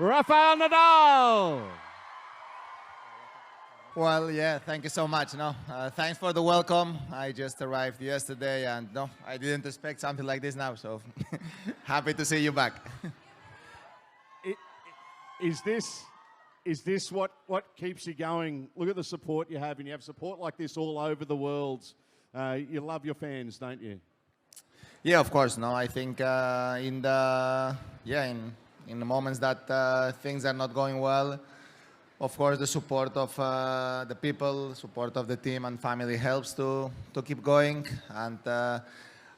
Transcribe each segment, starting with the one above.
Rafael Nadal. Well, yeah, thank you so much. Thanks for the welcome. I just arrived yesterday, and I didn't expect something like this now. So happy to see you back. Is this what keeps you going? Look at the support you have, and you have support like this all over the world. You love your fans, don't you? Yeah, of course. No, I think in the moments that things are not going well, of course, the support of the people, support of the team and family helps to keep going. And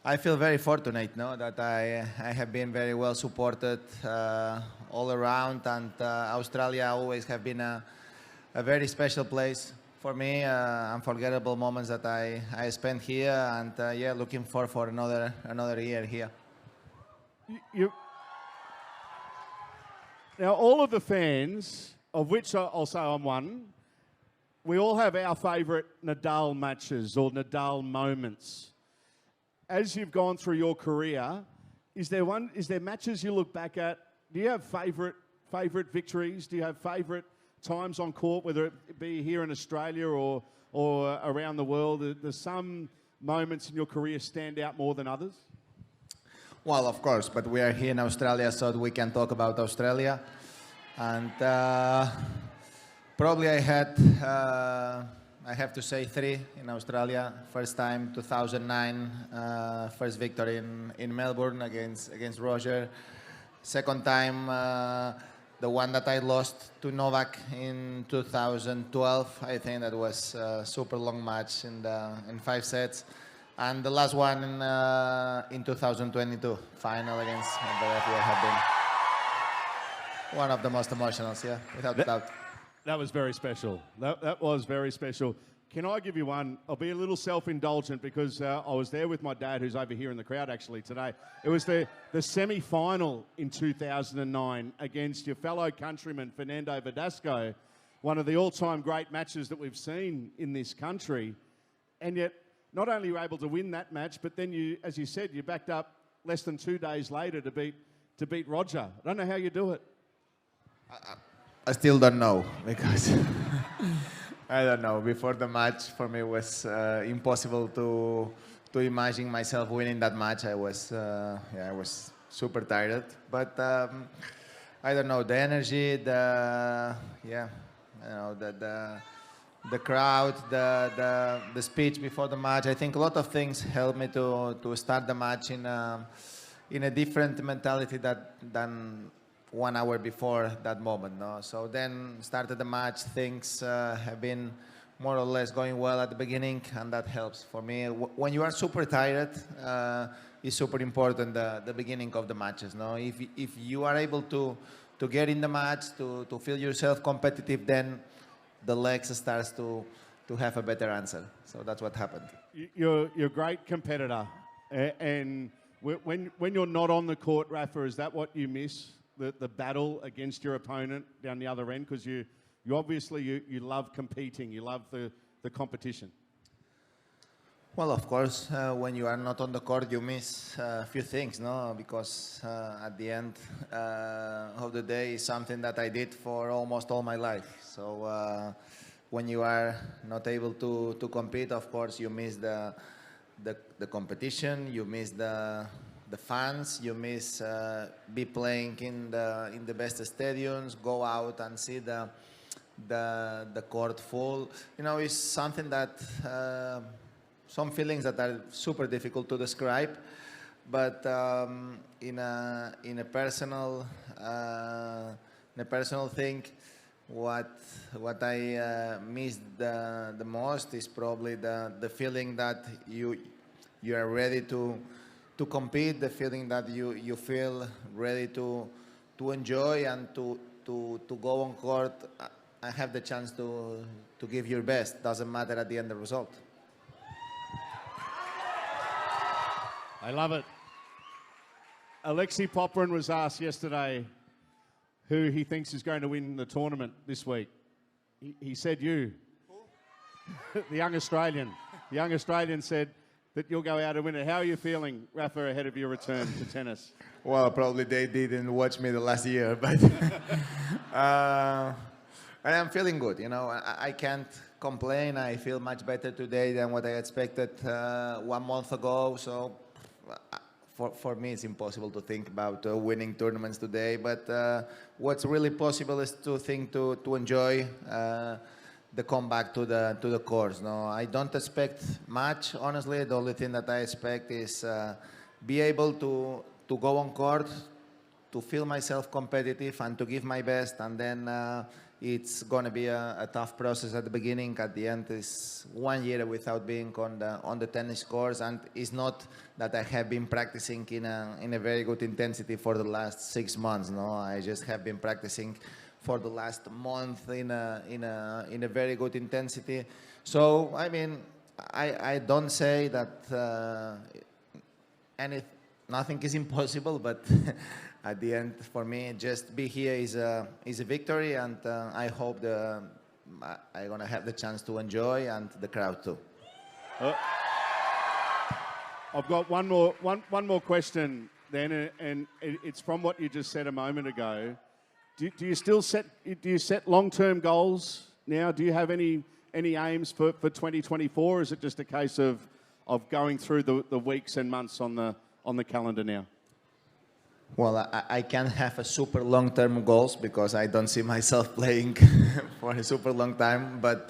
I feel very fortunate, that I have been very well supported all around. And Australia always have been a very special place for me. Unforgettable moments that I spent here, and looking forward for another year here. Now, all of the fans, of which I'll say I'm one, we all have our favourite Nadal matches or Nadal moments. As you've gone through your career, is there matches you look back at? Do you have favourite victories? Do you have favourite times on court, whether it be here in Australia or around the world? There's some moments in your career stand out more than others? Well, of course, but we are here in Australia, so we can talk about Australia. And probably I have to say 3 in Australia. First time, 2009, first victory in Melbourne against Roger. Second time, the one that I lost to Novak in 2012. I think that was a super long match in 5 sets. And the last one in 2022, final against Medvedev, have been one of the most emotional, without doubt. That was very special. That was very special. Can I give you one? I'll be a little self-indulgent because I was there with my dad, who's over here in the crowd actually today. It was the semi-final in 2009 against your fellow countryman, Fernando Verdasco, one of the all-time great matches that we've seen in this country. And yet, not only were you able to win that match, but then you, as you said, you backed up less than 2 days later to beat Roger. I don't know how you do it. I still don't know, because I don't know. Before the match, for me, it was impossible to imagine myself winning that match. I was super tired. But I don't know, the energy, the crowd, the speech before the match. I think a lot of things helped me to start the match in a different mentality than 1 hour before that moment. So then started the match. Things have been more or less going well at the beginning, and that helps for me. When you are super tired, it's super important the beginning of the matches. If you are able to get in the match, to feel yourself competitive, then the legs starts to have a better answer. So that's what happened. You're a great competitor, and when you're not on the court, Rafa, is that what you miss? The battle against your opponent down the other end, because you obviously you love competing, you love the competition. Well, of course, when you are not on the court, you miss a few things, because at the end of the day, it's something that I did for almost all my life. So when you are not able to compete, of course, you miss the competition, you miss the fans, you miss be playing in the best stadiums, go out and see the court full. It's something that some feelings that are super difficult to describe, but in a personal thing, what I miss the most is probably the feeling that you are ready to compete, the feeling that you feel ready to enjoy and to go on court and have the chance to give your best. Doesn't matter at the end the result. I love it. Alexei Popyrin was asked yesterday who he thinks is going to win the tournament this week. He said you. The young Australian. The young Australian said, that you'll go out and win it. How are you feeling, Rafa, ahead of your return to tennis? Well, probably they didn't watch me the last year, but I'm feeling good. You know, I can't complain. I feel much better today than what I expected 1 month ago. So for me, it's impossible to think about winning tournaments today. But what's really possible is to think to enjoy the comeback to the course. No, I don't expect much, honestly. The only thing that I expect is be able to go on court, to feel myself competitive and to give my best, and then it's going to be a tough process at the beginning. At the end, it's 1 year without being on the tennis course, and it's not that I have been practicing in a very good intensity for the last 6 months. No, I just have been practicing for the last month in a very good intensity. So I mean, I don't say that nothing is impossible, but at the end, for me, just be here is a victory, and I hope I'm gonna have the chance to enjoy, and the crowd too. I've got one more question then, and it's from what you just said a moment ago. Do you set long-term goals now? Do you have any aims for 2024? Or is it just a case of going through the weeks and months on the calendar now? Well, I can't have a super long-term goals because I don't see myself playing for a super long time. But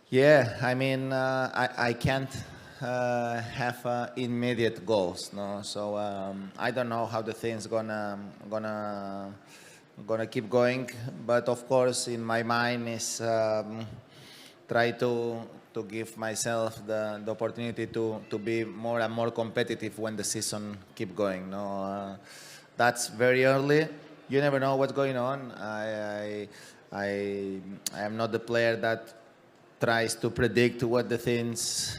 yeah, I mean, I can't have immediate goals. No, so I don't know how the thing's gonna keep going. But of course, in my mind is try to give myself the opportunity to be more and more competitive when the season keep going. No, that's very early. You never know what's going on. I am not the player that tries to predict what the things,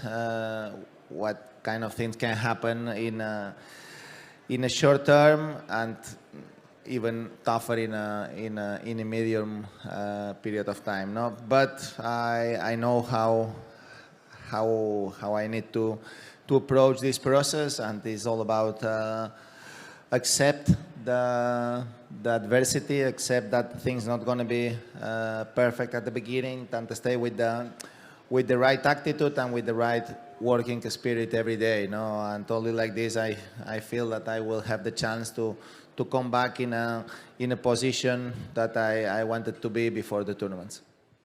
what kind of things can happen in a short term, and even tougher in a medium period of time. No, but I know how I need to approach this process, and it's all about accept the adversity, accept that things not going to be perfect at the beginning, and to stay with the right attitude and with the right working spirit every day. No, and only like this, I feel that I will have the chance to come back in a position that I wanted to be before the tournaments.